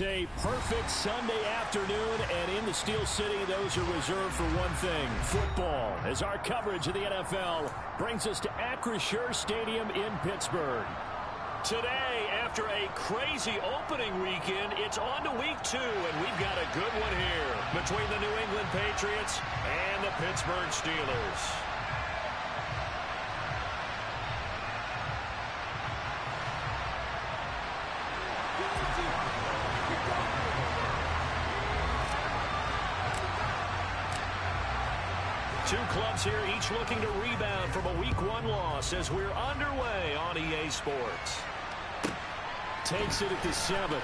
It's a perfect Sunday afternoon, and in the Steel City, those are reserved for one thing, football, as our coverage of the NFL brings us to Acrisure Stadium in Pittsburgh. Today, after a crazy opening weekend, it's on to week 2, and we've got a good one here between the New England Patriots and the Pittsburgh Steelers. Two clubs here, each looking to rebound from a Week 1 loss as we're underway on EA Sports. Takes it at the 7.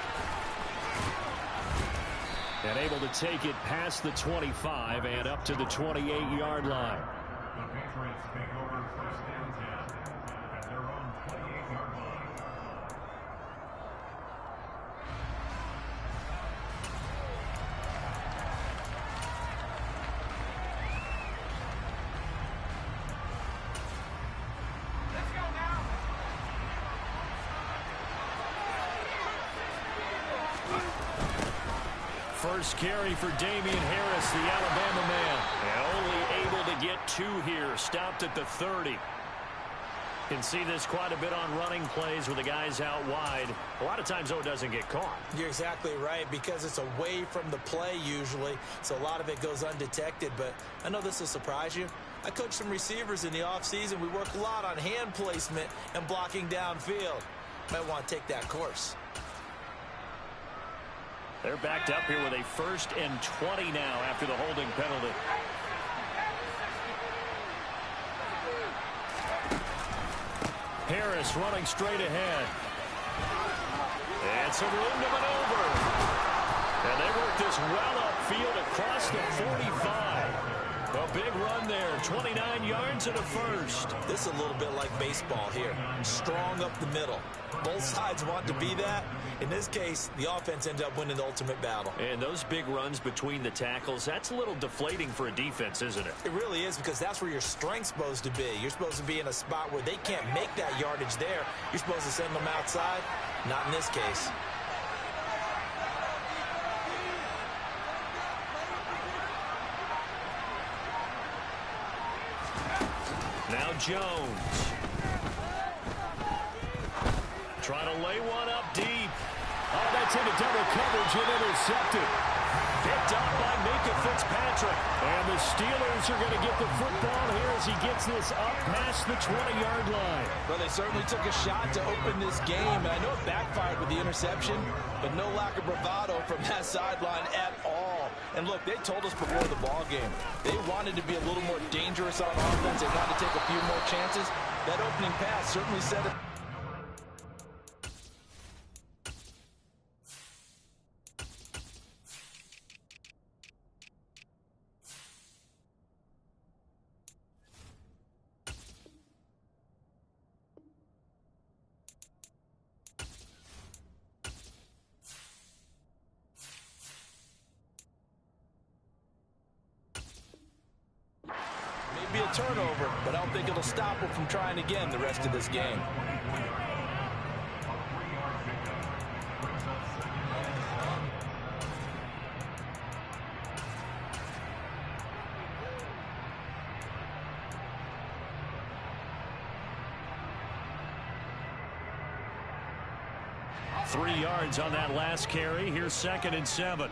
And able to take it past the 25 and up to the 28-yard line. The Patriots take over first and 10 at their own 28-yard line. First carry for Damian Harris, the Alabama man. And only able to get 2 here. Stopped at the 30. Can see this quite a bit on running plays with the guys out wide. A lot of times, though, it doesn't get caught. You're exactly right, because it's away from the play usually, so a lot of it goes undetected. But I know this will surprise you. I coach some receivers in the offseason. We work a lot on hand placement and blocking downfield. Might want to take that course. They're backed up here with a 1st and 20 now after the holding penalty. Harris running straight ahead. And some room to maneuver. And they work this well upfield across the 45. A big run there, 29 yards and a first. This is a little bit like baseball here. Strong up the middle. Both sides want to be that. In this case, the offense ends up winning the ultimate battle. And those big runs between the tackles, that's a little deflating for a defense, isn't it? It really is, because that's where your strength's supposed to be. You're supposed to be in a spot where they can't make that yardage there. You're supposed to send them outside. Not in this case. Now Jones. Trying to lay one up deep. Oh, that's into double coverage and intercepted. Picked up by Minka Fitzpatrick. And the Steelers are going to get the football here as he gets this up past the 20-yard line. Well, they certainly took a shot to open this game, and I know it backfired with the interception, but no lack of bravado from that sideline at all. And look, they told us before the ball game, they wanted to be a little more dangerous on offense. They wanted to take a few more chances. That opening pass certainly set it. Be a turnover, but I don't think it'll stop them from trying again the rest of this game. Three yards on that last carry. Here's 2nd and 7.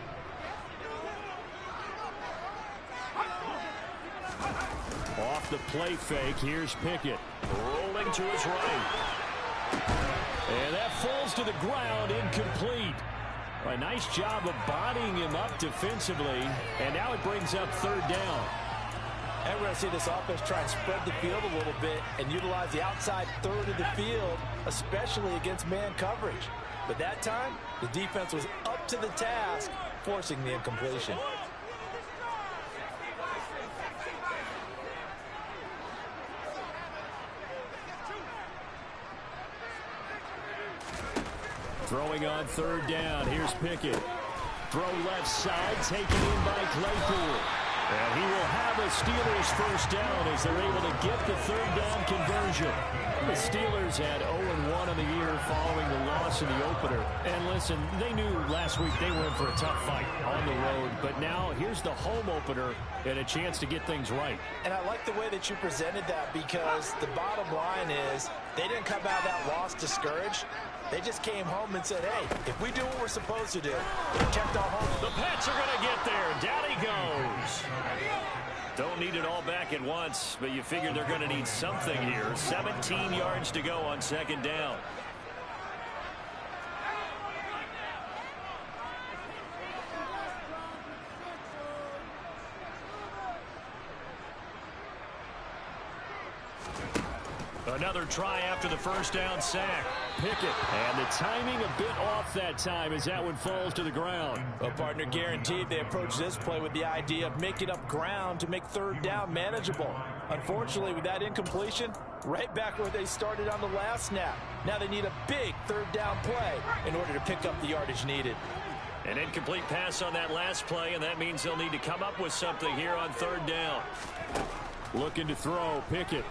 Off the play fake, here's Pickett. Rolling to his right. And that falls to the ground, incomplete. A nice job of bodying him up defensively. And now it brings up 3rd down. And we're going to see this offense try and spread the field a little bit and utilize the outside third of the field, especially against man coverage. But that time, the defense was up to the task, forcing the incompletion. Throwing on 3rd down. Here's Pickett. Throw left side, taken in by Claypool. And he will have a Steelers first down as they're able to get the third down conversion. The Steelers had 0-1 in the year following the loss in the opener. And listen, they knew last week they were in for a tough fight on the road. But now here's the home opener and a chance to get things right. And I like the way that you presented that, because the bottom line is they didn't come out of that loss discouraged. They just came home and said, hey, if we do what we're supposed to do, protect our home. The Pats are going to get there. Down he goes. Don't need it all back at once, but you figure they're going to need something here. 17 yards to go on second down. Another try after the first down sack. Pickett, and the timing a bit off that time as that one falls to the ground. Well, partner, guaranteed they approach this play with the idea of making up ground to make third down manageable. Unfortunately, with that incompletion, right back where they started on the last snap. Now they need a big third down play in order to pick up the yardage needed. An incomplete pass on that last play, and that means they'll need to come up with something here on third down. Looking to throw, Pickett.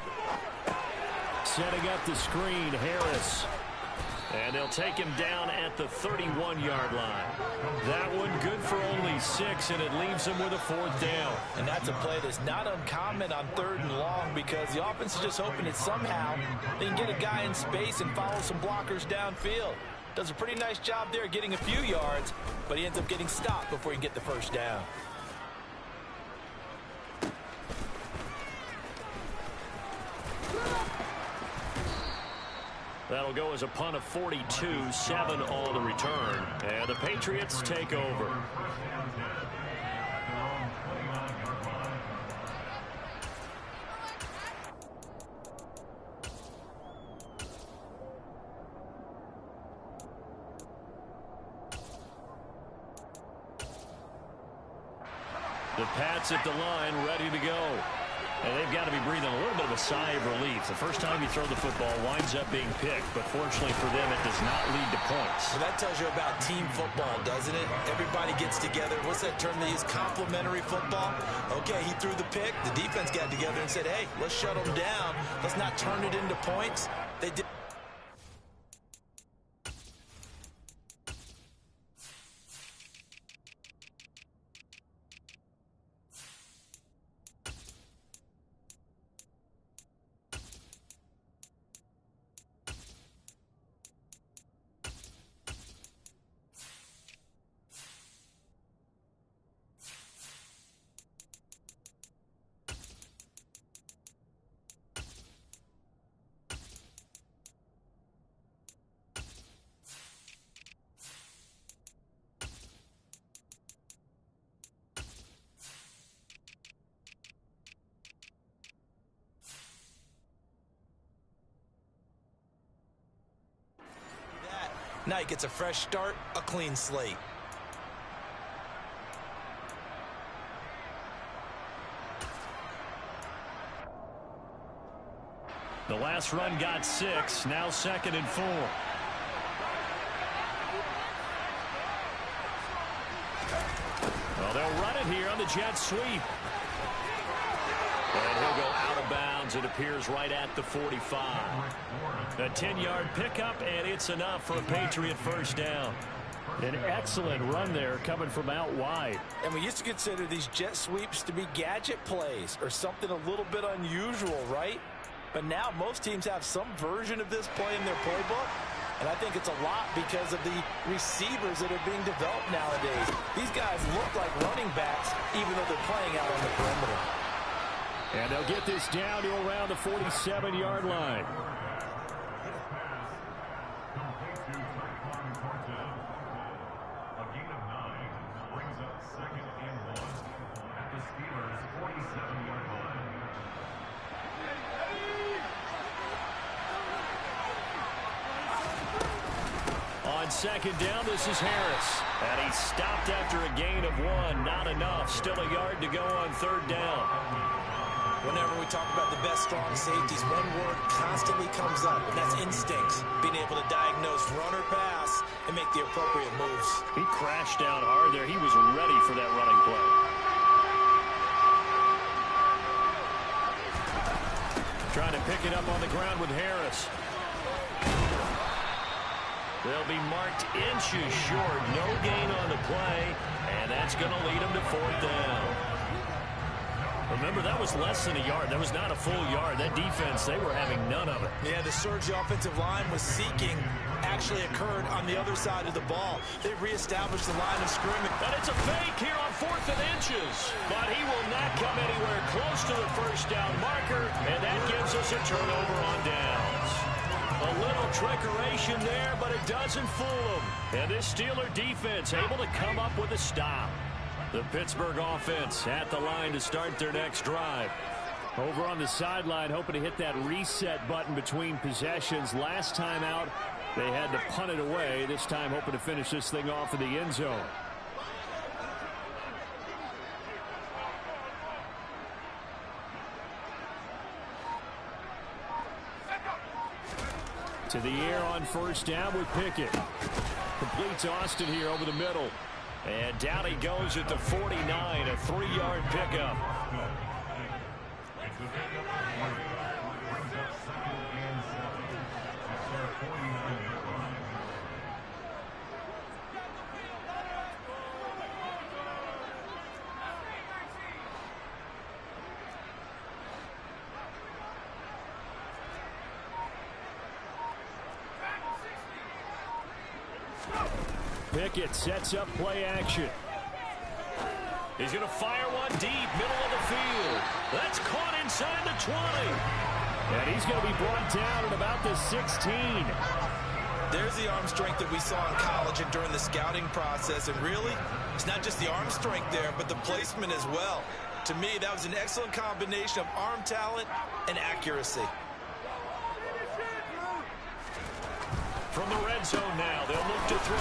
Setting up the screen, Harris. And they'll take him down at the 31-yard line. That one good for only 6, and it leaves them with a fourth down. And that's a play that's not uncommon on third and long, because the offense is just hoping that somehow they can get a guy in space and follow some blockers downfield. Does a pretty nice job there getting a few yards, but he ends up getting stopped before he can get the first down. That'll go as a punt of 42, 7 on the return. And the Patriots take over. The Pats at the line, ready to go. And they've got to be breathing a little bit of a sigh of relief. The first time you throw the football winds up being picked, but fortunately for them, it does not lead to points. Well, that tells you about team football, doesn't it? Everybody gets together. What's that term they use? Complementary football? Okay, he threw the pick. The defense got together and said, hey, let's shut them down. Let's not turn it into points. They did. Now he gets a fresh start, a clean slate. The last run got 6, now 2nd and 4. Well, they'll run it here on the jet sweep. And he'll go out of bounds. It appears right at the 45. A 10-yard pickup, and it's enough for a Patriot first down. An excellent run there coming from out wide. And we used to consider these jet sweeps to be gadget plays or something a little bit unusual, right? But now most teams have some version of this play in their playbook. And I think it's a lot because of the receivers that are being developed nowadays. These guys look like running backs even though they're playing out on the perimeter. And they'll get this down to around the 47-yard line. On second down, this is Harris. And he stopped after a gain of 1. Not enough. Still a yard to go on third down. Whenever we talk about the best strong safeties, one word constantly comes up, and that's instincts. Being able to diagnose run or pass and make the appropriate moves. He crashed down hard there. He was ready for that running play. Trying to pick it up on the ground with Harris. They'll be marked inches short. No gain on the play, and that's going to lead them to 4th down. Remember, that was less than a yard. That was not a full yard. That defense, they were having none of it. Yeah, the surge the offensive line was seeking actually occurred on the other side of the ball. They reestablished the line of scrimmage. But it's a fake here on 4th and inches. But he will not come anywhere close to the first down marker, and that gives us a turnover on downs. A little trickeration there, but it doesn't fool them. And this Steeler defense able to come up with a stop. The Pittsburgh offense at the line to start their next drive. Over on the sideline, hoping to hit that reset button between possessions. Last time out, they had to punt it away. This time, hoping to finish this thing off in the end zone. To the air on 1st down with Pickett. Completes Austin here over the middle. And down he goes at the 49, a 3-yard pickup. Pickett sets up play action. He's going to fire one deep, middle of the field. That's caught inside the 20. And he's going to be brought down at about the 16. There's the arm strength that we saw in college and during the scouting process. And really, it's not just the arm strength there, but the placement as well. To me, that was an excellent combination of arm talent and accuracy. From the red zone now, they'll look to throw.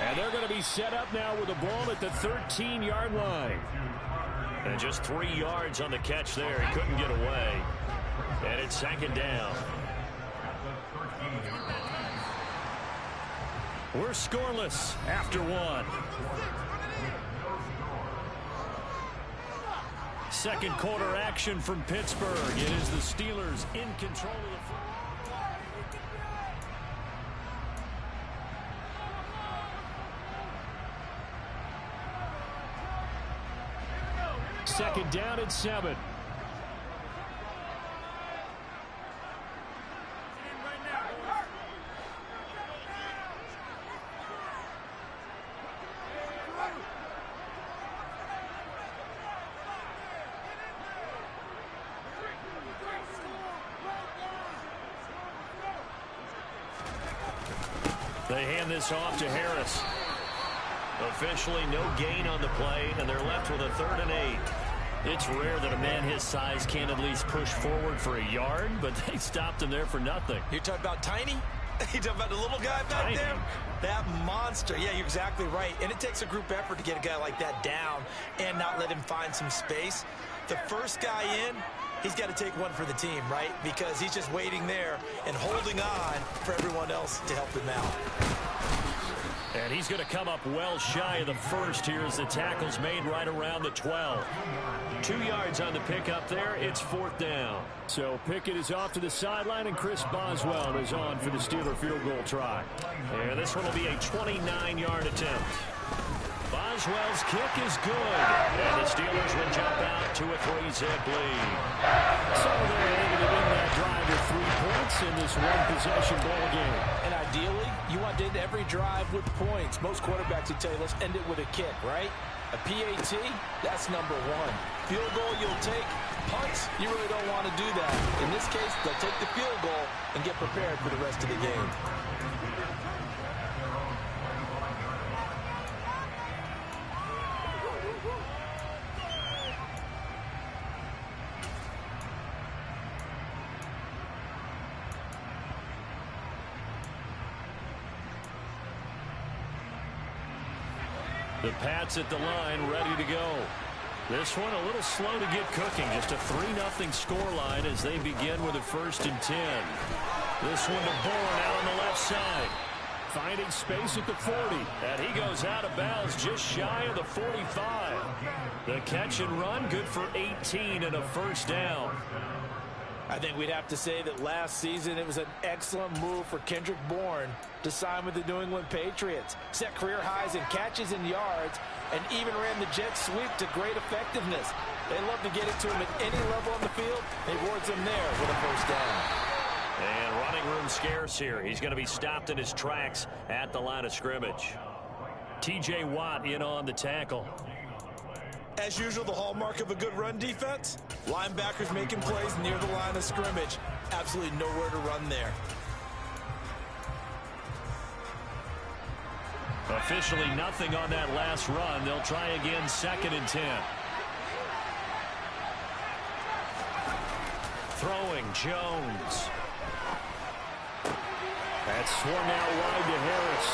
And they're going to be set up now with the ball at the 13-yard line. And just 3 yards on the catch there. He couldn't get away. And it's 2nd down. We're scoreless after 1. Second quarter action from Pittsburgh. It is the Steelers in control of the football. 2nd down and 7. They hand this off to Harris. Officially no gain on the play, and they're left with a 3rd and 8. It's rare that a man his size can't at least push forward for a yard, but they stopped him there for nothing. You're talking about tiny? You're talking about the little guy back there? That monster. Yeah, you're exactly right. And it takes a group effort to get a guy like that down and not let him find some space. The first guy in, he's got to take one for the team, right? Because he's just waiting there and holding on for everyone else to help him out. And he's going to come up well shy of the first here as the tackle's made right around the 12. 2 yards on the pickup there. It's 4th down. So Pickett is off to the sideline, and Chris Boswell is on for the Steeler field goal try. And this one will be a 29-yard attempt. Boswell's kick is good. And the Steelers will jump out to a 3-zip lead. So they're able to win that drive with 3 points in this one-possession ball game. And ideally, you want to end every drive with points. Most quarterbacks would tell you, let's end it with a kick, right? A PAT, that's number 1. Field goal you'll take. Punts, you really don't want to do that. In this case, they'll take the field goal and get prepared for the rest of the game. The Pats at the line, ready to go. This one a little slow to get cooking. Just a 3-0 scoreline as they begin with a 1st and 10. This one to Bourne out on the left side. Finding space at the 40. And he goes out of bounds just shy of the 45. The catch and run good for 18 and a 1st down. I think we'd have to say that last season it was an excellent move for Kendrick Bourne to sign with the New England Patriots. Set career highs in catches and yards, and even ran the jet sweep to great effectiveness. They love to get it to him at any level on the field. They rewards him there with a first down. And running room scarce here. He's going to be stopped in his tracks at the line of scrimmage. T.J. Watt in on the tackle. As usual, the hallmark of a good run defense, linebackers making plays near the line of scrimmage. Absolutely nowhere to run there. Officially nothing on that last run. They'll try again, 2nd and 10. Throwing, Jones. That's swung out wide to Harris.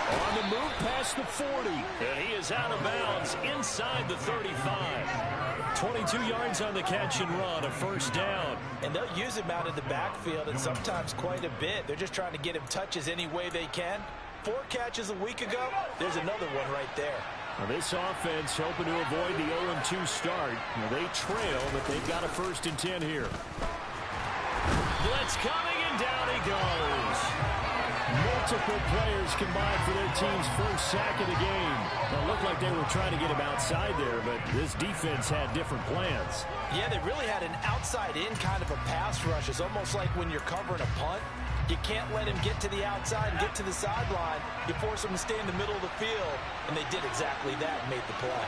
On the move past the 40. And he is out of bounds inside the 35. 22 yards on the catch and run, a first down. And they'll use him out in the backfield, and sometimes quite a bit. They're just trying to get him touches any way they can. 4 catches a week ago. There's another one right there. Now this offense hoping to avoid the 0-2 start. Now they trail, but they've got a 1st and 10 here. Blitz coming, and down he goes. Multiple players combined for their team's first sack of the game. It looked like they were trying to get him outside there, but this defense had different plans. Yeah, they really had an outside-in kind of a pass rush. It's almost like when you're covering a punt. You can't let him get to the outside and get to the sideline. You force him to stay in the middle of the field, and they did exactly that and made the play.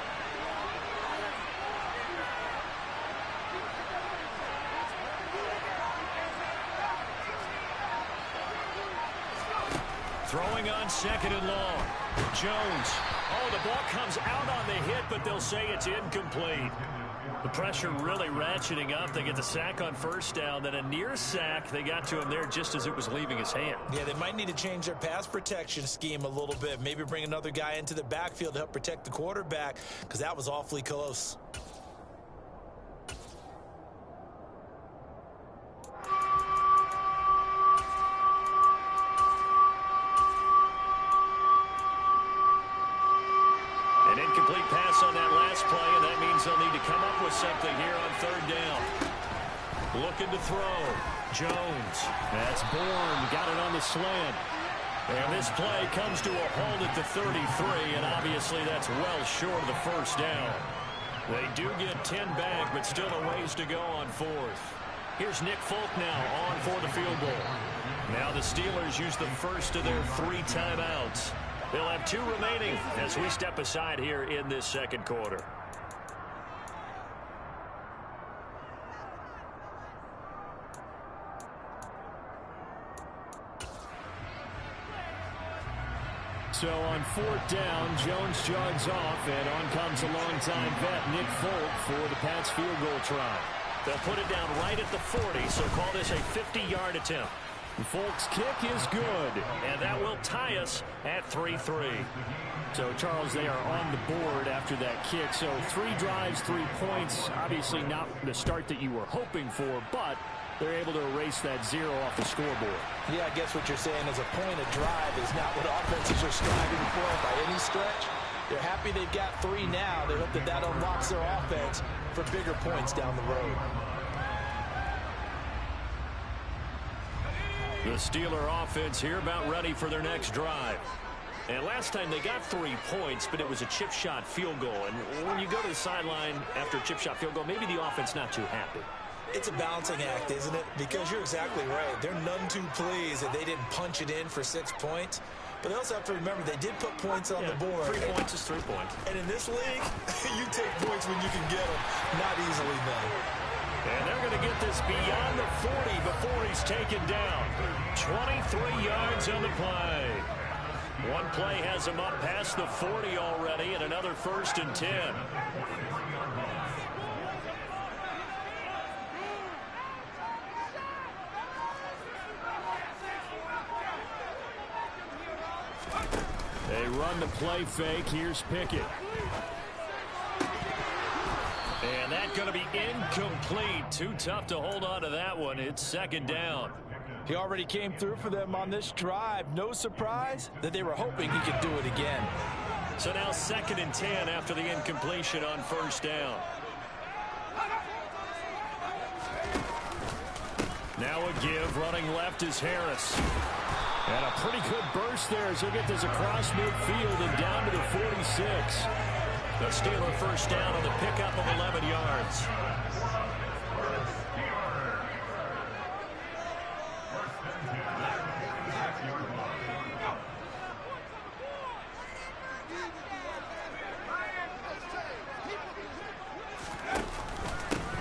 Throwing on 2nd and long. Jones. Oh, the ball comes out on the hit, but they'll say it's incomplete. The pressure really ratcheting up. They get the sack on 1st down, then a near sack. They got to him there just as it was leaving his hand. Yeah, they might need to change their pass protection scheme a little bit. Maybe bring another guy into the backfield to help protect the quarterback, because that was awfully close. An incomplete pass on that last play, and that means they'll need to come up with something here on 3rd down. Looking to throw. Jones. That's Bourne. Got it on the slant. And this play comes to a halt at the 33, and obviously that's well short of the 1st down. They do get 10 back, but still a ways to go on 4th. Here's Nick Folk now on for the field goal. Now the Steelers use the first of their 3 timeouts. They'll have 2 remaining as we step aside here in this 2nd quarter. So on 4th down, Jones jogs off, and on comes a longtime vet, Nick Folk, for the Pats field goal try. They'll put it down right at the 40, so call this a 50-yard attempt. Folk's kick is good, and that will tie us at 3-3. So, Charles, they are on the board after that kick. So 3 drives, 3 points. Obviously not the start that you were hoping for, but they're able to erase that 0 off the scoreboard. Yeah, I guess what you're saying is a point of drive is not what offenses are striving for by any stretch. They're happy they've got 3 now. They hope that that unlocks their offense for bigger points down the road. The Steeler offense here about ready for their next drive. And last time they got 3 points, but it was a chip shot field goal. And when you go to the sideline after a chip shot field goal, maybe the offense not too happy. It's a balancing act, isn't it? Because you're exactly right. They're none too pleased that they didn't punch it in for 6 points. But they also have to remember they did put points on the board. 3 points is 3 points. And in this league, you take points when you can get them. Not easily done. And they're going to get this beyond the 40 before he's taken down. 23 yards on the play. One play has him up past the 40 already, and another 1st and 10. They run the play fake. Here's Pickett. And that's going to be incomplete. Too tough to hold on to that one. It's 2nd down. He already came through for them on this drive. No surprise that they were hoping he could do it again. So now 2nd and 10 after the incompletion on 1st down. Now a give. Running left is Harris. And a pretty good burst there as he'll get this across midfield and down to the 46. The Steeler first down on the pickup of 11 yards.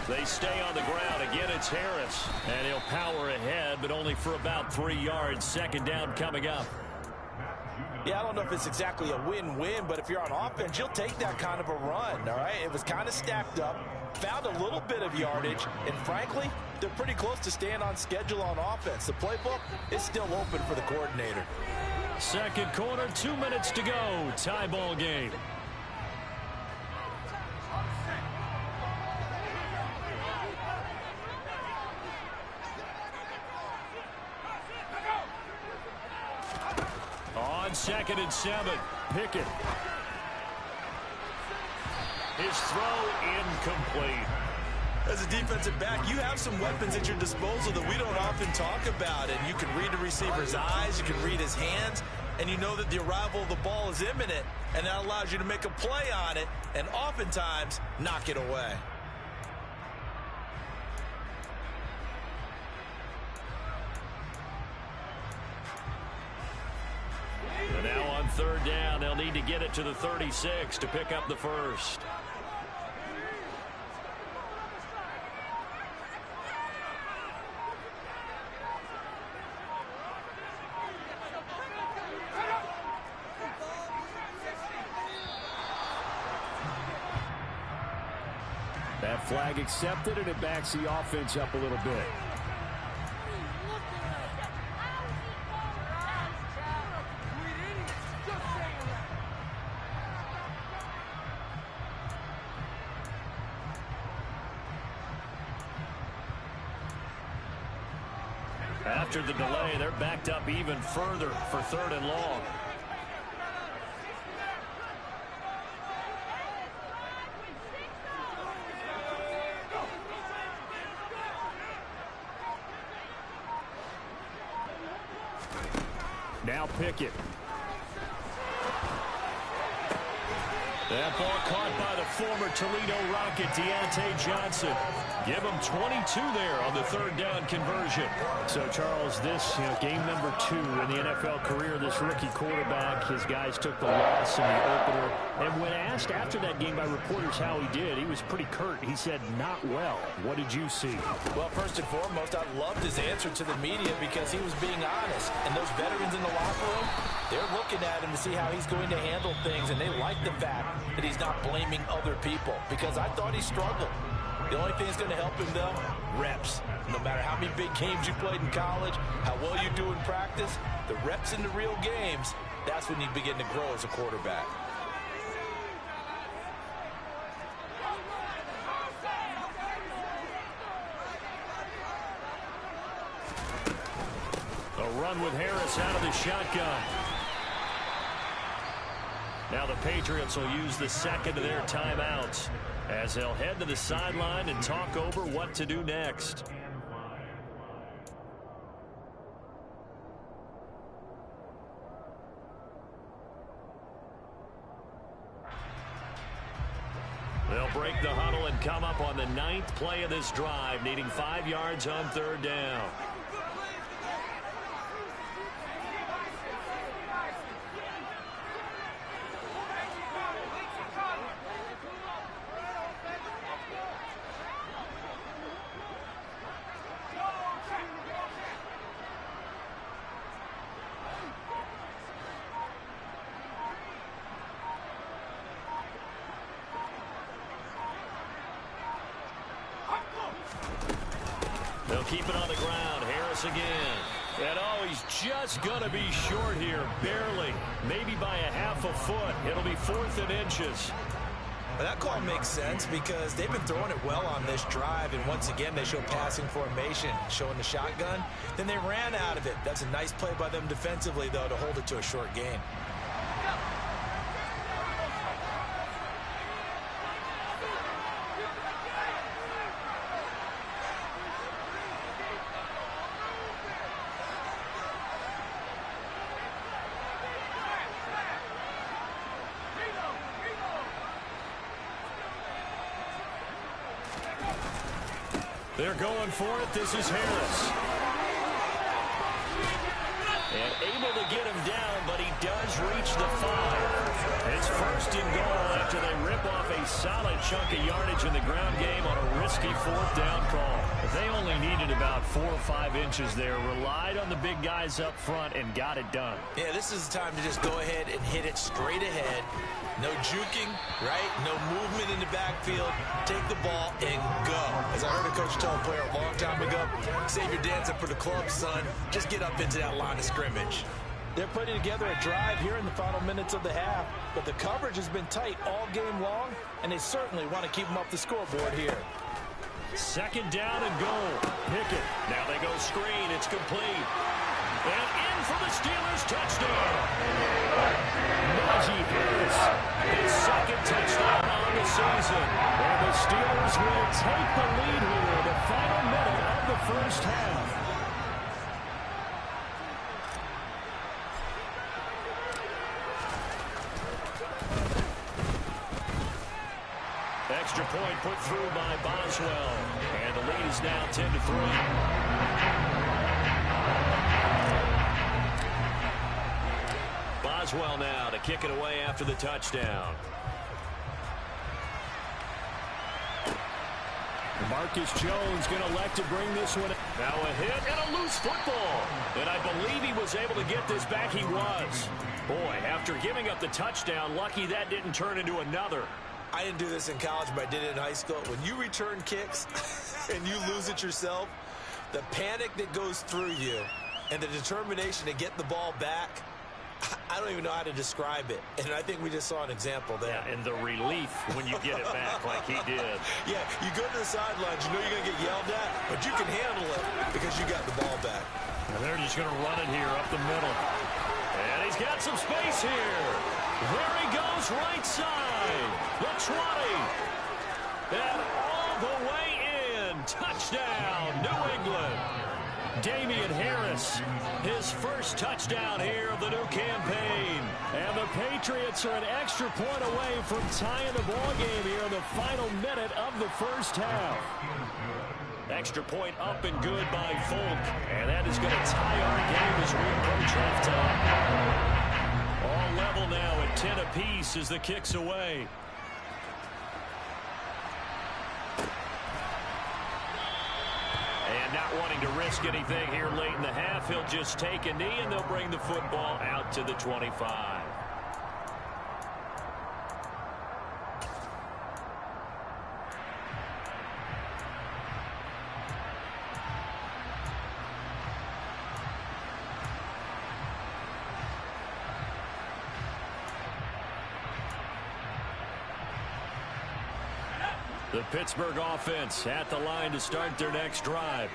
They stay on the ground. Again, it's Harris. And he'll power ahead, but only for about 3 yards. Second down coming up. Yeah, I don't know if it's exactly a win-win, but if you're on offense, you'll take that kind of a run, all right? It was kind of stacked up, found a little bit of yardage, and frankly, they're pretty close to staying on schedule on offense. The playbook is still open for the coordinator. Second quarter, 2 minutes to go. Tie ball game. On 2nd and 7, Pickett. His throw incomplete. As a defensive back, you have some weapons at your disposal that we don't often talk about. And you can read a receiver's eyes, you can read his hands, and you know that the arrival of the ball is imminent, and that allows you to make a play on it and oftentimes knock it away. And now on third down, they'll need to get it to the 36 to pick up the first. That flag accepted, and it backs the offense up a little bit. After the delay, they're backed up even further for 3rd and long. Now Pickett. That ball caught by the former Toledo Rocket, Deontay Johnson. Give him 22 there on the 3rd down conversion. So, Charles, this game number 2 in the NFL career, this rookie quarterback, his guys took the loss in the opener. And when asked after that game by reporters how he did, he was pretty curt. He said, not well. What did you see? Well, first and foremost, I loved his answer to the media because he was being honest. And those veterans in the locker room, they're looking at him to see how he's going to handle things, and they like the fact that he's not blaming other people, because I thought he struggled. The only thing that's going to help him, though, reps. No matter how many big games you played in college, how well you do in practice, the reps in the real games, that's when you begin to grow as a quarterback. A run with Harris out of the shotgun. Now the Patriots will use the second of their timeouts as they'll head to the sideline and talk over what to do next. They'll break the huddle and come up on the 9th play of this drive, needing 5 yards on 3rd down. They'll keep it on the ground. Harris again. And oh, he's just going to be short here. Barely. Maybe by a half a foot. It'll be 4th and inches. Well, that call makes sense because they've been throwing it well on this drive, and once again they show passing formation, showing the shotgun. Then they ran out of it. That's a nice play by them defensively, though, to hold it to a short gain. They're going for it. This is Harris. And able to get him down, but he does reach the 5. It's first and goal after they rip off a solid chunk of yardage in the ground game on a risky 4th down call. They only needed about 4 or 5 inches there, relied on the big guys up front, and got it done. Yeah, this is the time to just go ahead and hit it straight ahead. No juking, right? No movement in the backfield. Take the ball and go. As I heard a coach tell a player a long time ago, save your dancing for the club, son. Just get up into that line of scrimmage. They're putting together a drive here in the final minutes of the half, but the coverage has been tight all game long, and they certainly want to keep them up the scoreboard here. 2nd down and goal. Pickett. Now they go screen. It's complete. And in for the Steelers touchdown. Najee Harris, his 2nd touchdown on the season. And the Steelers will take the lead here in the final minute of the first half. Extra point put through by Boswell. And the lead is now 10-3. Boswell now to kick it away after the touchdown. Marcus Jones going to elect to bring this one. Now a hit and a loose football. And I believe he was able to get this back. He was. Boy, after giving up the touchdown, lucky that didn't turn into another. I didn't do this in college, but I did it in high school. When you return kicks and you lose it yourself, the panic that goes through you and the determination to get the ball back, I don't even know how to describe it. And I think we just saw an example there. Yeah, and the relief when you get it back like he did. Yeah, you go to the sidelines, you know you're going to get yelled at, but you can handle it because you got the ball back. And they're just going to run it here up the middle. And he's got some space here. There he goes, right side. The 20. And all the way in. Touchdown, New England. Damian Harris, his first touchdown here of the new campaign. And the Patriots are an extra point away from tying the ball game here in the final minute of the first half. Extra point up and good by Folk. And that is going to tie our game as we approach halftime. All level now at 10 apiece as the kick's away. And not wanting to risk anything here late in the half, he'll just take a knee and they'll bring the football out to the 25. The Pittsburgh offense at the line to start their next drive.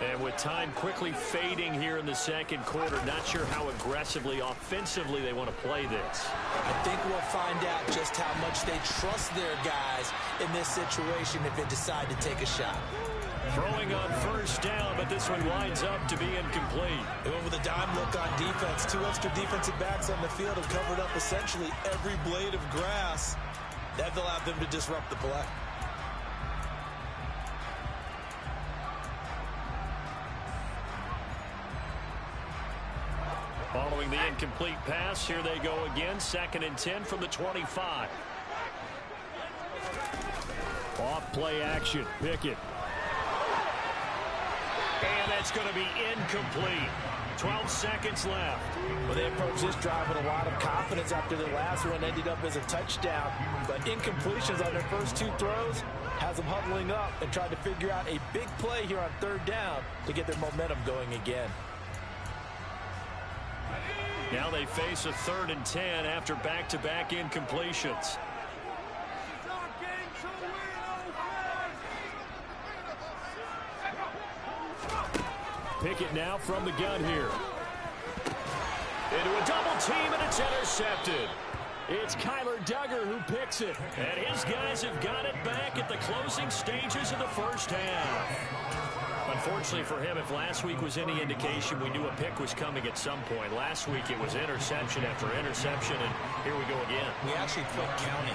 And with time quickly fading here in the second quarter, not sure how aggressively, offensively they want to play this. I think we'll find out just how much they trust their guys in this situation if they decide to take a shot. Throwing on first down, but this one winds up to be incomplete. They went with a dime look on defense. 2 extra defensive backs on the field have covered up essentially every blade of grass. That allowed them to disrupt the play. Following the incomplete pass, here they go again. 2nd and 10 from the 25. Off play action. Pickett. And that's going to be incomplete. 12 seconds left. Well, they approached this drive with a lot of confidence after the last one ended up as a touchdown. But incompletions on their first 2 throws has them huddling up and trying to figure out a big play here on 3rd down to get their momentum going again. Now they face a 3rd and 10 after back-to-back incompletions. Pickett now from the gun here. Into a double team, and it's intercepted. It's Kyler Duggar who picks it. And his guys have got it back at the closing stages of the first half. Unfortunately for him, if last week was any indication, we knew a pick was coming at some point. Last week it was interception after interception, and here we go again. We actually quit counting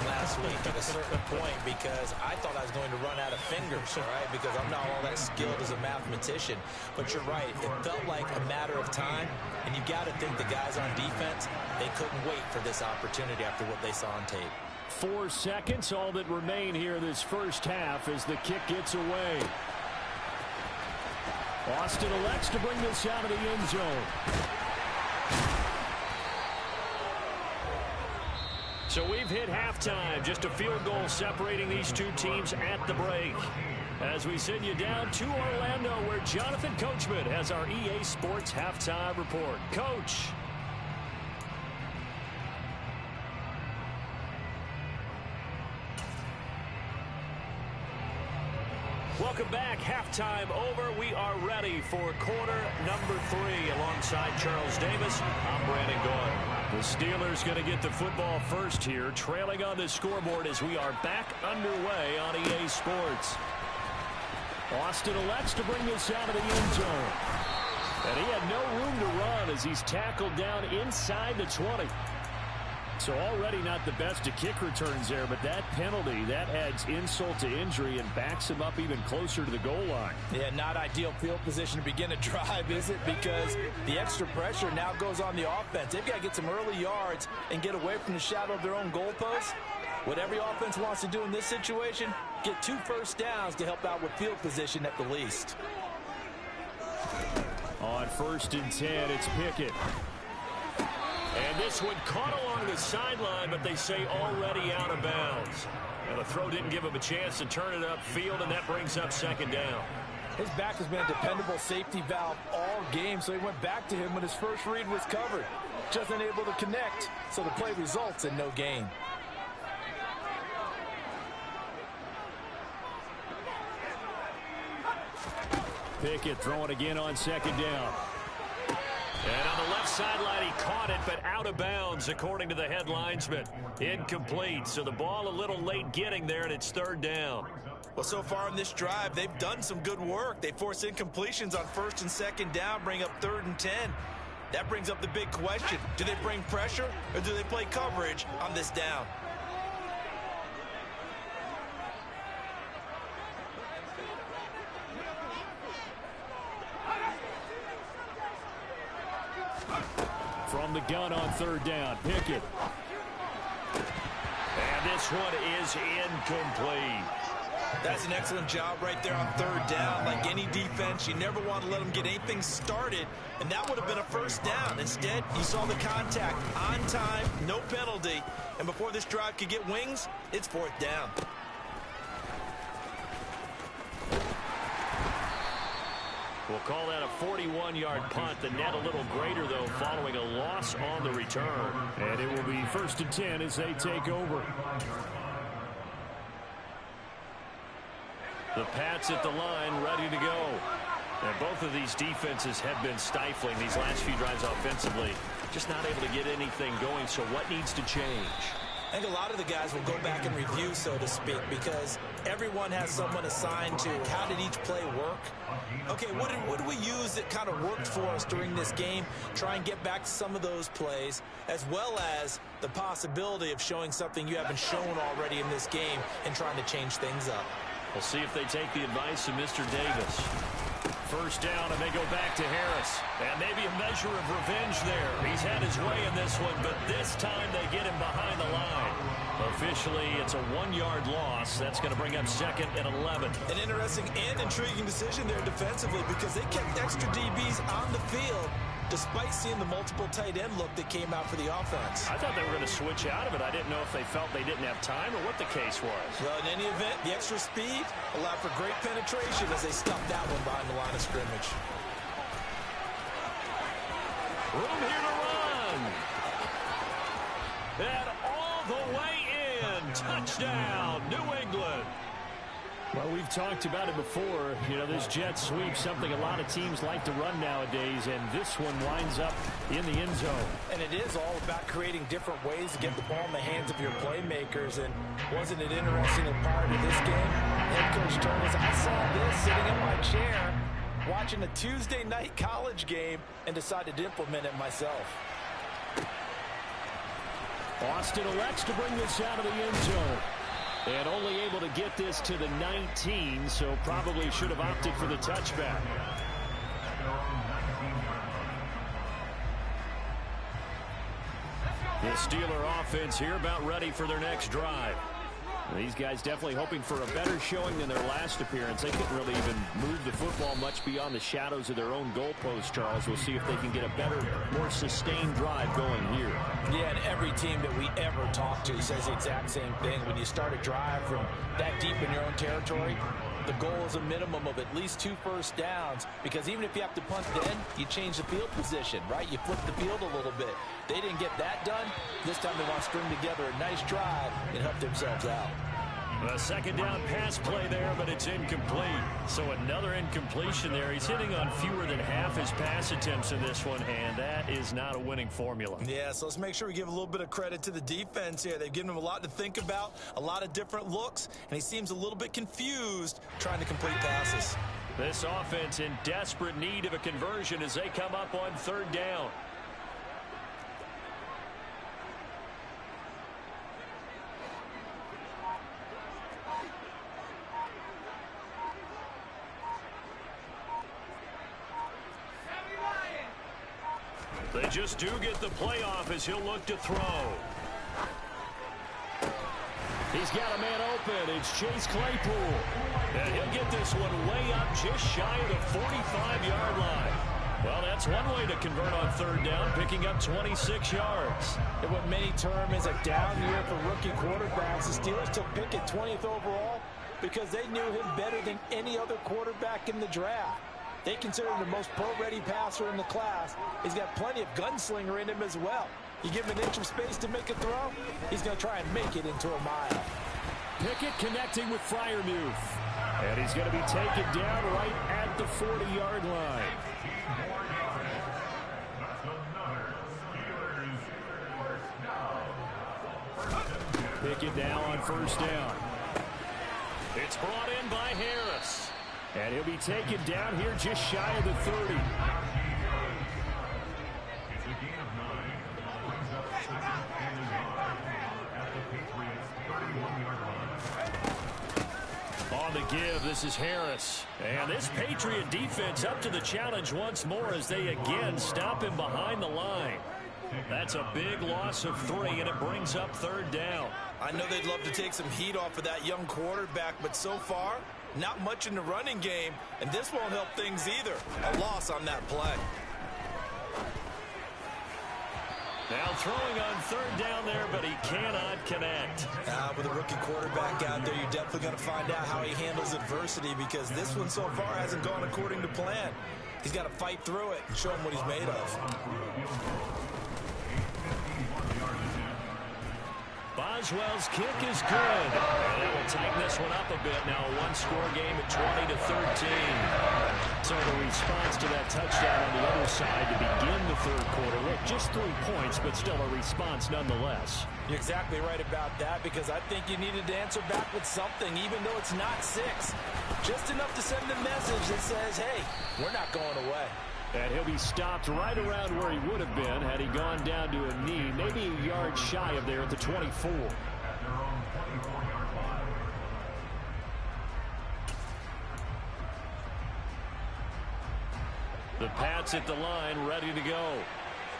last week at a certain point because I thought I was going to run out of fingers, all right, because I'm not all that skilled as a mathematician. But you're right. It felt like a matter of time, and you got to think the guys on defense, they couldn't wait for this opportunity after what they saw on tape. 4 seconds, all that remain here this first half as the kick gets away. Austin elects to bring this out of the end zone. So we've hit halftime. Just a field goal separating these two teams at the break. As we send you down to Orlando, where Jonathan Coachman has our EA Sports halftime report. Coach. Welcome back. Halftime over. We are ready for quarter number 3 alongside Charles Davis. I'm Brandon Gaudin. The Steelers going to get the football first here, trailing on the scoreboard as we are back underway on EA Sports. Austin elects to bring this out of the end zone. And he had no room to run as he's tackled down inside the 20. So already not the best of kick returns there, but that penalty, that adds insult to injury and backs him up even closer to the goal line. Yeah, not ideal field position to begin a drive, is it? Because the extra pressure now goes on the offense. They've got to get some early yards and get away from the shadow of their own goalpost. What every offense wants to do in this situation, get 2 first downs to help out with field position at the least. On 1st and 10, it's Pickett. And this one caught along the sideline, but they say already out of bounds. And the throw didn't give him a chance to turn it upfield, and that brings up 2nd down. His back has been a dependable safety valve all game, so he went back to him when his first read was covered. Just unable to connect, so the play results in no gain. Pickett throwing again on 2nd down. And on the left sideline, he caught it, but out of bounds, according to the head linesman. Incomplete, so the ball a little late getting there, and it's 3rd down. Well, so far in this drive, they've done some good work. They force incompletions on 1st and 2nd down, bring up 3rd and 10. That brings up the big question. Do they bring pressure, or do they play coverage on this down? From the gun on 3rd down, Pickett. And this one is incomplete. That's an excellent job right there on 3rd down. Like any defense, you never want to let them get anything started, and that would have been a first down. Instead, you saw the contact on time, no penalty, and before this drive could get wings, it's 4th down. We'll call that a 41-yard punt. The net a little greater, though, following a loss on the return. And it will be 1st and 10 as they take over. The Pats at the line, ready to go. And both of these defenses have been stifling these last few drives offensively. Just not able to get anything going, so what needs to change? I think a lot of the guys will go back and review, so to speak, because everyone has someone assigned to how did each play work. Okay, what did we use that kind of worked for us during this game? Try and get back to some of those plays, as well as the possibility of showing something you haven't shown already in this game and trying to change things up. We'll see if they take the advice of Mr. Davis. 1st down, and they go back to Harris. And maybe a measure of revenge there. He's had his way in this one, but this time they get him behind the line. Officially, it's a 1-yard loss. That's going to bring up 2nd and 11. An interesting and intriguing decision there defensively because they kept extra DBs on the field despite seeing the multiple tight end look that came out for the offense. I thought they were going to switch out of it. I didn't know if they felt they didn't have time or what the case was. Well, in any event, the extra speed allowed for great penetration as they stuffed that one behind the line of scrimmage. Room here to run. And all the way in. Touchdown, New England. Well, we've talked about it before. You know, this jet sweep, something a lot of teams like to run nowadays, and this one winds up in the end zone. And it is all about creating different ways to get the ball in the hands of your playmakers. And wasn't it interesting in part of this game? head coach told us, I saw this sitting in my chair, watching a Tuesday night college game, and decided to implement it myself. Austin elects to bring this out of the end zone. And only able to get this to the 19, so probably should have opted for the touchback. The Steeler offense here about ready for their next drive. These guys definitely hoping for a better showing than their last appearance. They couldn't really even move the football much beyond the shadows of their own goalpost, Charles. We'll see if they can get a better, more sustained drive going here. Yeah, and every team that we ever talk to says the exact same thing. When you start a drive from that deep in your own territory, the goal is a minimum of at least 2 first downs, because even if you have to punt then, you change the field position, right? You flip the field a little bit. They didn't get that done. This time they want to string together a nice drive and help themselves out. A second down pass play there, but it's incomplete. So another incompletion there. He's hitting on fewer than half his pass attempts in this one, and that is not a winning formula. Yeah, so let's make sure we give a little bit of credit to the defense here. They've given him a lot to think about, a lot of different looks, and he seems a little bit confused trying to complete passes. This offense in desperate need of a conversion as they come up on third down. They just do get the playoff as he'll look to throw. He's got a man open. It's Chase Claypool. And he'll get this one way up just shy of the 45-yard line. Well, that's one way to convert on third down, picking up 26 yards. And what many term is a down year for rookie quarterbacks, the Steelers took Pickett 20th overall because they knew him better than any other quarterback in the draft. They consider him the most pro-ready passer in the class. He's got plenty of gunslinger in him as well. You give him an inch of space to make a throw, he's going to try and make it into a mile. Pickett connecting with Freiermuth. And he's going to be taken down right at the 40-yard line. Pickett now on first down. It's brought in by Harris. And he'll be taken down here just shy of the 30. It's a gain of 9. Brings up 2nd and 9 at the Patriots' 31-yard line. On the give, this is Harris. And this Patriot defense up to the challenge once more as they again stop him behind the line. That's a big loss of 3, and it brings up third down. I know they'd love to take some heat off of that young quarterback, but so far, not much in the running game, and this won't help things either. A loss on that play. Now throwing on third down there, but he cannot connect. With a rookie quarterback out there, you're definitely going to find out how he handles adversity, because this one so far hasn't gone according to plan. He's got to fight through it and show him what he's made of. Boswell's kick is good. And that will tighten this one up a bit. Now a one-score game at 20-13. So the response to that touchdown on the other side to begin the third quarter. Look, just 3 points, but still a response nonetheless. You're exactly right about that, because I think you needed to answer back with something, even though it's not 6. Just enough to send a message that says, hey, we're not going away. And he'll be stopped right around where he would have been had he gone down to a knee, maybe a yard shy of there at the 24. At their own 24-yard line. The Pats at the line, ready to go.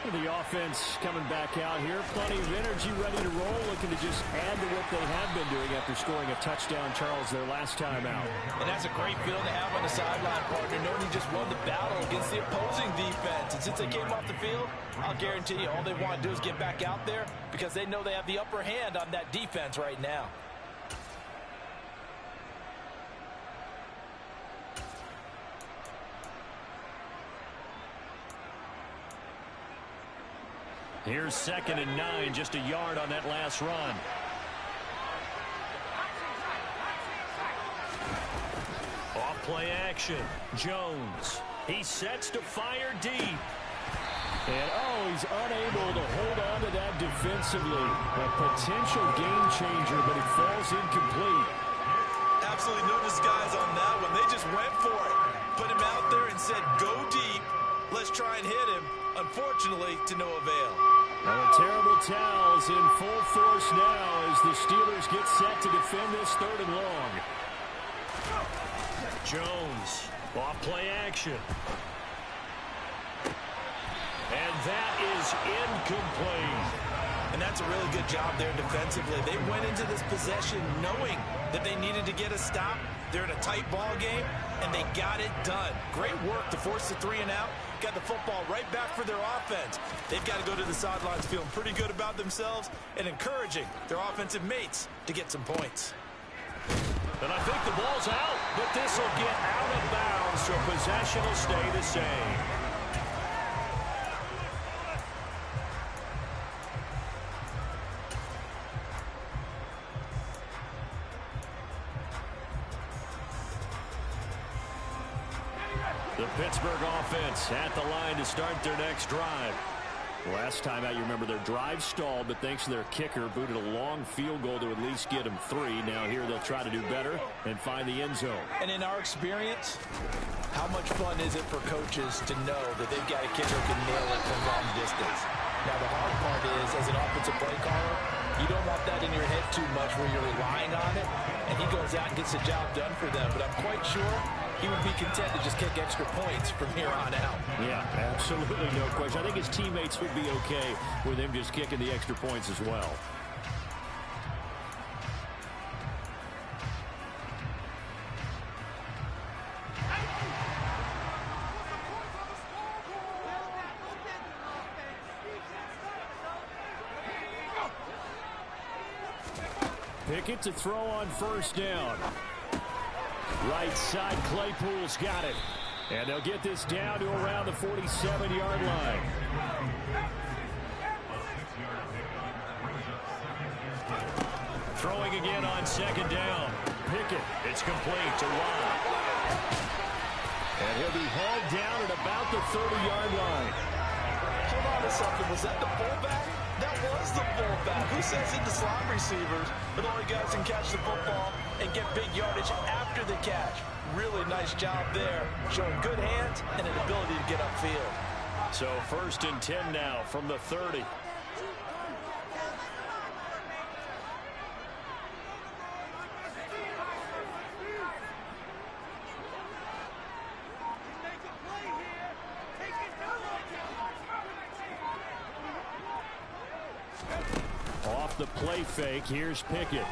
The offense coming back out here. Plenty of energy, ready to roll, looking to just add to what they have been doing after scoring a touchdown, Charles, their last time out. And that's a great feeling to have on the sideline, partner, knowing you just won the battle against the opposing defense. And since they came off the field, I'll guarantee you all they want to do is get back out there, because they know they have the upper hand on that defense right now. Here's 2nd and 9, just a yard on that last run. Off play action. Jones. He sets to fire deep. And, he's unable to hold on to that defensively. A potential game changer, but it falls incomplete. absolutely no disguise on that one. They just went for it. Put him out there and said, go deep. Let's try and hit him. Unfortunately, to no avail. Well, the terrible towels in full force now as the Steelers get set to defend this 3rd and long. Jones, off play action. And that is incomplete. And that's a really good job there defensively. They went into this possession knowing that they needed to get a stop. They're in a tight ball game, and they got it done. Great work to force the 3 and out. Got the football right back for their offense. They've got to go to the sidelines feeling pretty good about themselves and encouraging their offensive mates to get some points. And I think the ball's out, but this will get out of bounds, so possession will stay the same. The Pittsburgh offense at the line to start their next drive. Last time out, you remember their drive stalled, but thanks to their kicker, booted a long field goal to at least get them 3. Now here they'll try to do better and find the end zone. And in our experience, how much fun is it for coaches to know that they've got a kicker who can nail it from long distance? Now the hard part is, as an offensive play caller, you don't want that in your head too much where you're relying on it, and he goes out and gets the job done for them. But I'm quite sure he would be content to just kick extra points from here on out. Yeah, absolutely no question. I think his teammates would be okay with him just kicking the extra points as well. Pickett to throw on 1st down. Right side, Claypool's got it. And they'll get this down to around the 47-yard line. Throwing again on 2nd down. Pickett, it's complete to Watt. And he'll be hauled down at about the 30-yard line. Hold on a second. Was that the fullback? That was the fullback. Who sends in the slot receivers, but only guys can catch the football and get big yardage after the catch? Really nice job there, showing good hands and an ability to get upfield. So 1st and 10 now from the 30. Off the play fake, here's Pickett.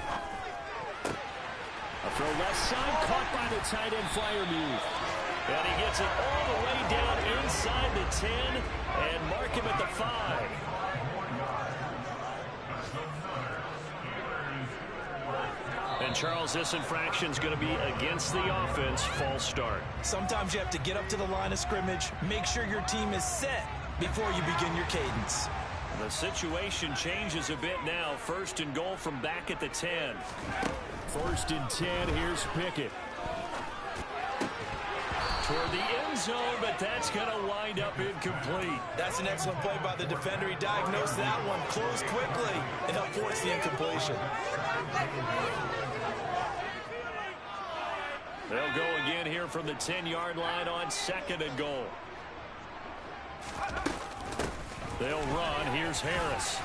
A throw left side, caught by the tight end Freiermuth. And he gets it all the way down inside the 10 and mark him at the 5. And Charles, this infraction's going to be against the offense. False start. Sometimes you have to get up to the line of scrimmage, make sure your team is set before you begin your cadence. The situation changes a bit now. 1st and goal from back at the 10. 1st and 10, here's Pickett. Toward the end zone, but that's going to wind up incomplete. That's an excellent play by the defender. He diagnosed that one, closed quickly, and helped force the incompletion. They'll go again here from the 10-yard line on 2nd and goal. They'll run. Here's Harris.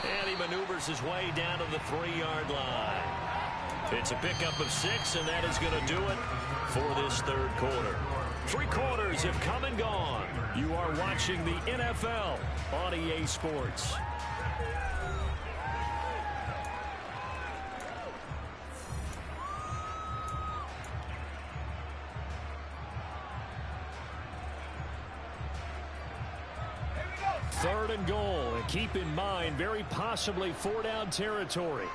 And he maneuvers his way down to the 3-yard line. It's a pickup of 6, and that is going to do it for this 3rd quarter. 3 quarters have come and gone. You are watching the NFL on EA Sports. Third and goal, and keep in mind, very possibly 4-down territory.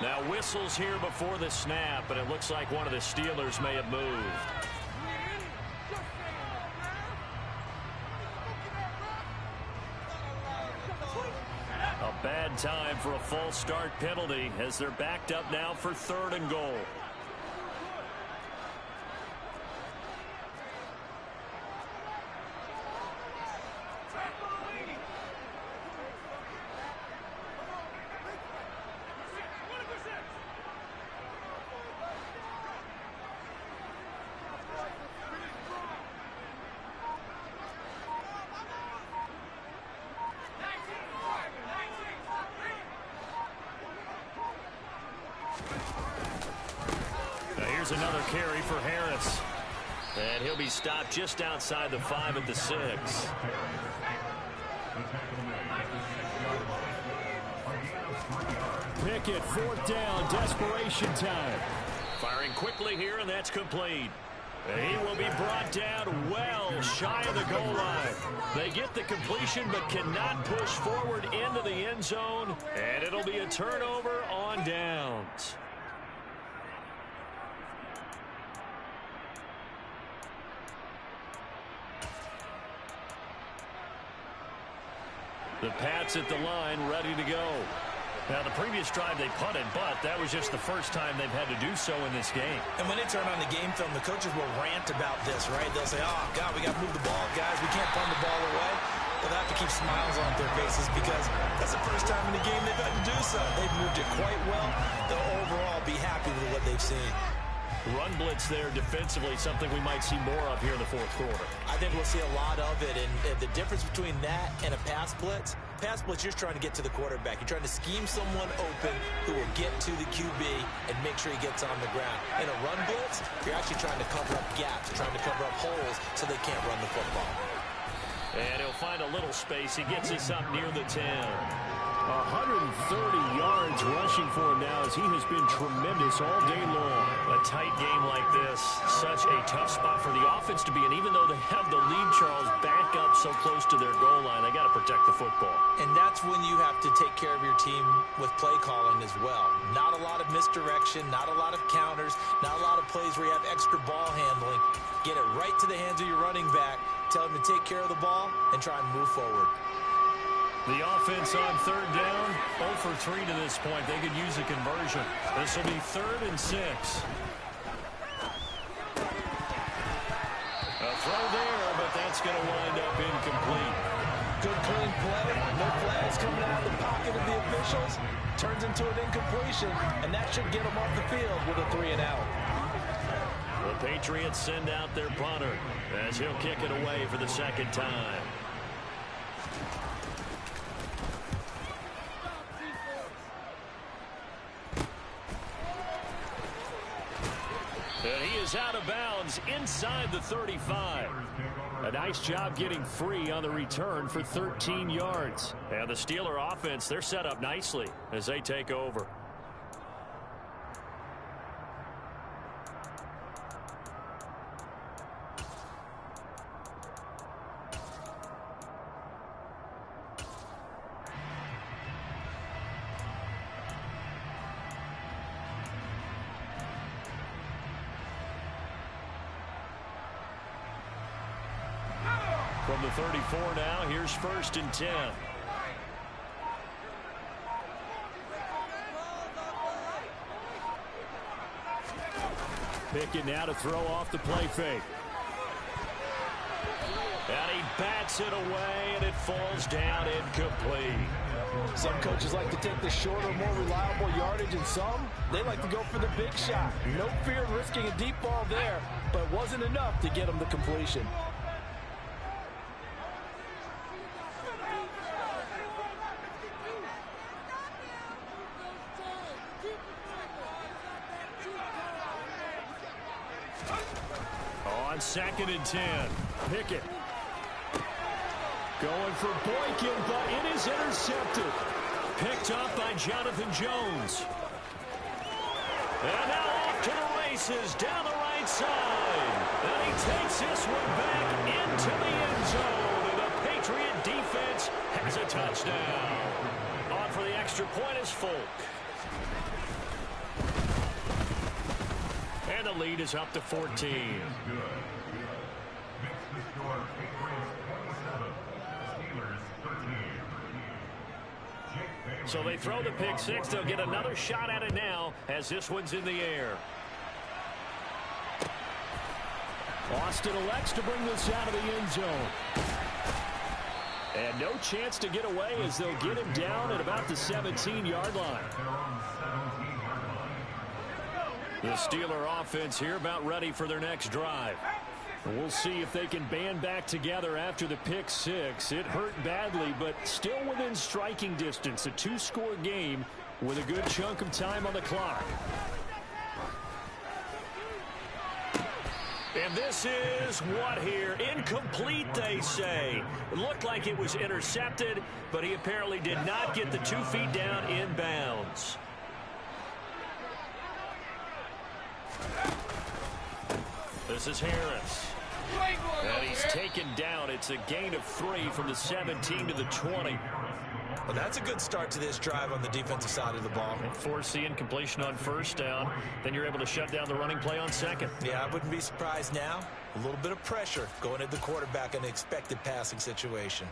Now whistles here before the snap, and it looks like one of the Steelers may have moved. A bad time for a false start penalty as they're backed up now for 3rd and goal. Here's another carry for Harris. And he'll be stopped just outside the 5 at the 6. Pickett, 4th down, desperation time. Firing quickly here, and that's complete. He will be brought down well shy of the goal line. They get the completion but cannot push forward into the end zone, and it'll be a turnover on downs. The Pats at the line, ready to go. Now, the previous drive they punted, but that was just the first time they've had to do so in this game. And when they turn on the game film, the coaches will rant about this, right? They'll say, oh, God, we got to move the ball, guys. We can't punt the ball away. They'll have to keep smiles on their faces because that's the first time in the game they've had to do so. They've moved it quite well. They'll overall be happy with what they've seen. Run blitz there defensively, something we might see more of here in the 4th quarter. I think we'll see a lot of it, and the difference between that and a pass blitz, you're just trying to get to the quarterback. You're trying to scheme someone open who will get to the QB and make sure he gets on the ground. In a run blitz, you're actually trying to cover up gaps, trying to cover up holes so they can't run the football. And he'll find a little space. He gets us up near the 10. 130 yards rushing for him now as he has been tremendous all day long. A tight game like this, such a tough spot for the offense to be in. Even though they have the lead, Charles, back up so close to their goal line, they got to protect the football. And that's when you have to take care of your team with play calling as well. Not a lot of misdirection, not a lot of counters, not a lot of plays where you have extra ball handling. Get it right to the hands of your running back, tell him to take care of the ball, and try and move forward. The offense on 3rd down, 0 for 3 to this point. They could use a conversion. This will be 3rd and 6. A throw there, but that's going to wind up incomplete. Good clean play. No flags coming out of the pocket of the officials. Turns into an incompletion, and that should get them off the field with a 3 and out. The Patriots send out their punter as he'll kick it away for the 2nd time. And he is out of bounds inside the 35. A nice job getting free on the return for 13 yards. And the Steeler offense, they're set up nicely as they take over. From the 34 now, here's 1st and 10. Pickett now to throw off the play fake. And he bats it away, and it falls down incomplete. Some coaches like to take the shorter, more reliable yardage, and some, they like to go for the big shot. No fear of risking a deep ball there, but it wasn't enough to get them the completion. On 2nd and 10, Pickett going for Boykin, but it is intercepted. Picked up by Jonathan Jones. And now off to the races down the right side. And he takes this one back into the end zone. And the Patriot defense has a touchdown. On for the extra point is Folk. And the lead is up to 14. So they throw the pick six. They'll get another shot at it now as this one's in the air. Austin elects to bring this out of the end zone. And no chance to get away as they'll get him down at about the 17-yard line. The Steeler offense here about ready for their next drive. We'll see if they can band back together after the pick six. It hurt badly, but still within striking distance. A two-score game with a good chunk of time on the clock. And this is what here? Incomplete, they say. It looked like it was intercepted, but he apparently did not get the 2 feet down inbounds. This is Harris. And he's taken down. It's a gain of 3 from the 17 to the 20. Well, that's a good start to this drive on the defensive side of the ball. And force the incompletion on first down. Then you're able to shut down the running play on second. Yeah, I wouldn't be surprised now. A little bit of pressure going at the quarterback in an expected passing situation.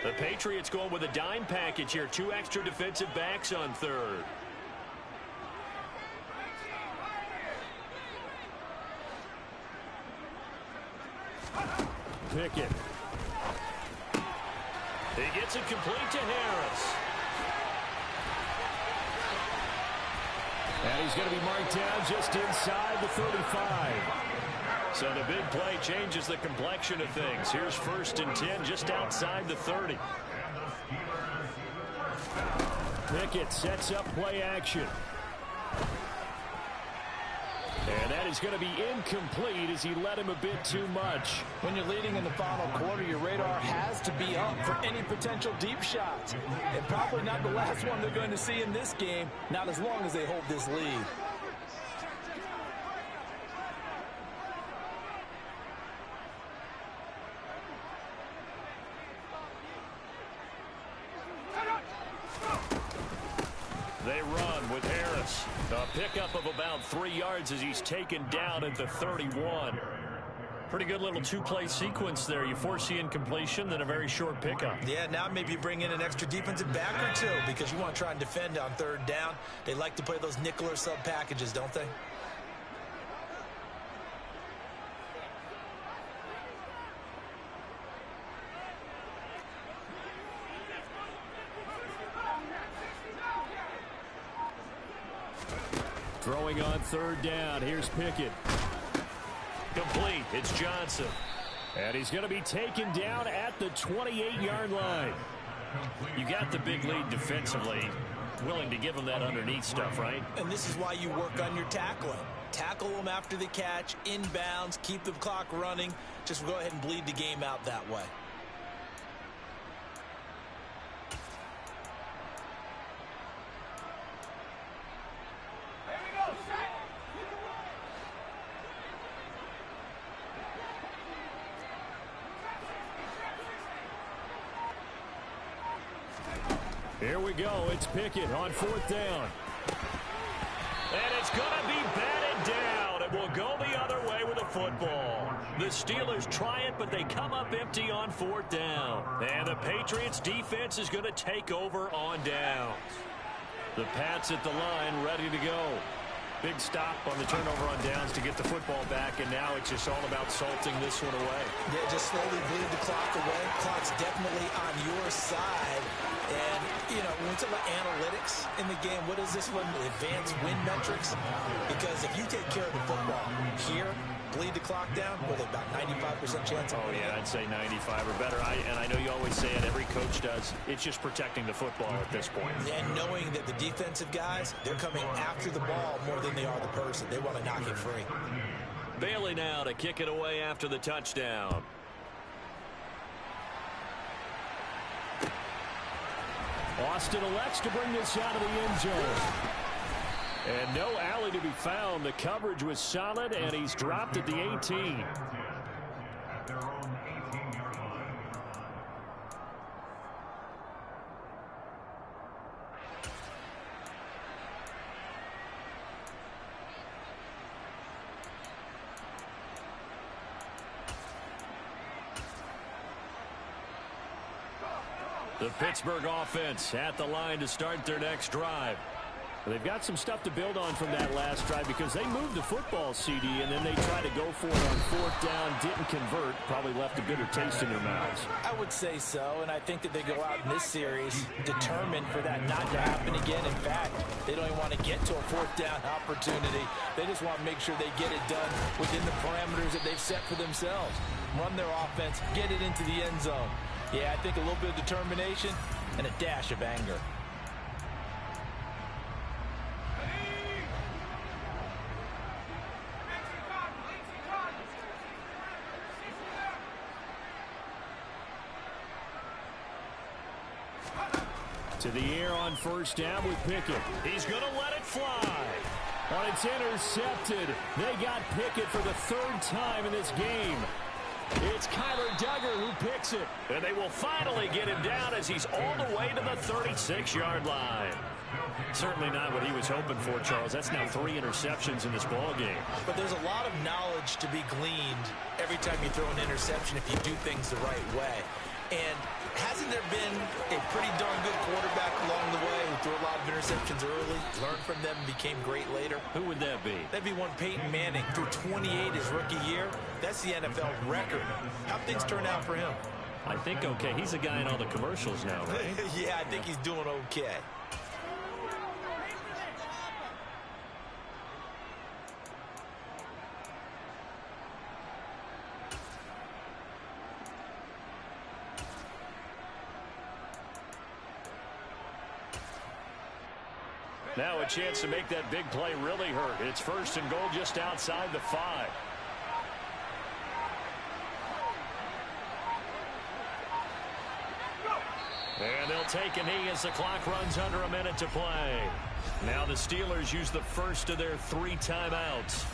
The Patriots going with a dime package here. 2 extra defensive backs on third. Pickett. He gets it complete to Harris. And he's going to be marked down just inside the 35. So the big play changes the complexion of things. Here's 1st and 10 just outside the 30. Pickett sets up play action. And that is going to be incomplete as he led him a bit too much. When you're leading in the final quarter, your radar has to be up for any potential deep shots. And probably not the last one they're going to see in this game, not as long as they hold this lead. They run with Harris. A pickup of about 3 yards as he's taken down at the 31. Pretty good little 2-play sequence there. You force the incompletion, then a very short pickup. Yeah, now maybe you bring in an extra defensive back or 2 because you want to try and defend on 3rd down. They like to play those nickel or sub packages, don't they? Throwing on 3rd down. Here's Pickett. Complete. It's Johnson. And he's going to be taken down at the 28-yard line. You got the big lead defensively. Willing to give him that underneath stuff, right? And this is why you work on your tackling. Tackle them after the catch, inbounds, keep the clock running. Just go ahead and bleed the game out that way. Here we go. It's Pickett on 4th down. And it's going to be batted down. It will go the other way with a football. The Steelers try it, but they come up empty on 4th down. And the Patriots defense is going to take over on downs. The Pats at the line ready to go. Big stop on the turnover on downs to get the football back, and now it's just all about salting this one away. Yeah, just slowly bleed the clock away. Clock's definitely on your side. And, you know, when we talk about analytics in the game, what is this one? Advanced win metrics? Because if you take care of the football here, bleed the clock down, what, about 95% chance of winning? Yeah, I'd say 95 or better. And I know you always say it, every coach does. It's just protecting the football at this point. And knowing that the defensive guys, they're coming after the ball more than they are the person. They want to knock it free. Bailey now to kick it away after the touchdown. Austin elects to bring this out of the end zone. And no alley to be found. The coverage was solid, and he's dropped at the 18. At their own 18-yard line. The Pittsburgh offense at the line to start their next drive. They've got some stuff to build on from that last drive because they moved the football, CD, and then they tried to go for it on 4th down, didn't convert, probably left a bitter taste in their mouths. I would say so, and I think that they go out in this series determined for that not to happen again. In fact, they don't even want to get to a 4th down opportunity. They just want to make sure they get it done within the parameters that they've set for themselves. Run their offense, get it into the end zone. Yeah, I think a little bit of determination and a dash of anger. To the air on first down with Pickett. He's going to let it fly. Oh, it's intercepted. They got Pickett for the third time in this game. It's Kyler Duggar who picks it. And they will finally get him down as he's all the way to the 36-yard line. Certainly not what he was hoping for, Charles. That's now 3 interceptions in this ball game. But there's a lot of knowledge to be gleaned every time you throw an interception if you do things the right way. And hasn't there been a pretty darn good quarterback along the way who threw a lot of interceptions early, learned from them, and became great later? Who would that be? That'd be one Peyton Manning, threw 28 his rookie year. That's the NFL record. How things turn out for him? I think okay. He's a guy in all the commercials now, right? Yeah, I think he's doing okay. Now a chance to make that big play really hurt. It's first and goal just outside the 5. And they'll take a knee as the clock runs under a minute to play. Now the Steelers use the first of their 3 timeouts,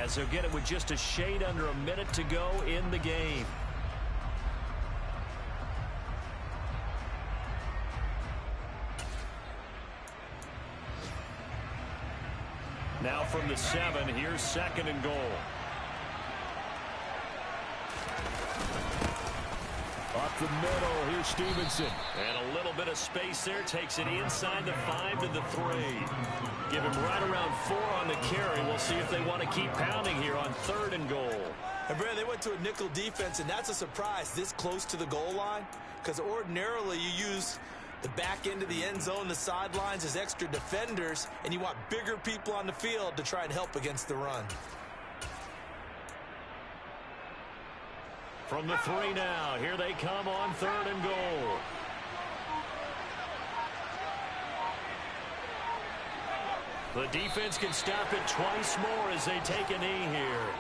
as they'll get it with just a shade under a minute to go in the game. Now from the 7, here's second and goal. Up the middle, here's Stevenson. And a little bit of space there, takes it inside the 5 to the 3. Give him right around 4 on the carry. We'll see if they want to keep pounding here on 3rd and goal. And Brad, they went to a nickel defense, and that's a surprise this close to the goal line, because ordinarily you use the back end of the end zone, the sidelines as extra defenders, and you want bigger people on the field to try and help against the run. From the 3 now, here they come on 3rd and goal. The defense can stop it twice more as they take a knee here.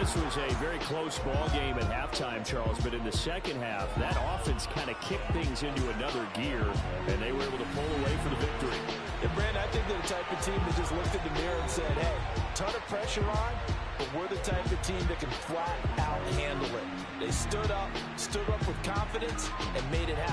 This was a very close ball game at halftime, Charles, but in the second half, that offense kind of kicked things into another gear, and they were able to pull away for the victory. And Brandon, I think they're the type of team that just looked in the mirror and said, hey, ton of pressure on, but we're the type of team that can flat out handle it. They stood up with confidence and made it happen.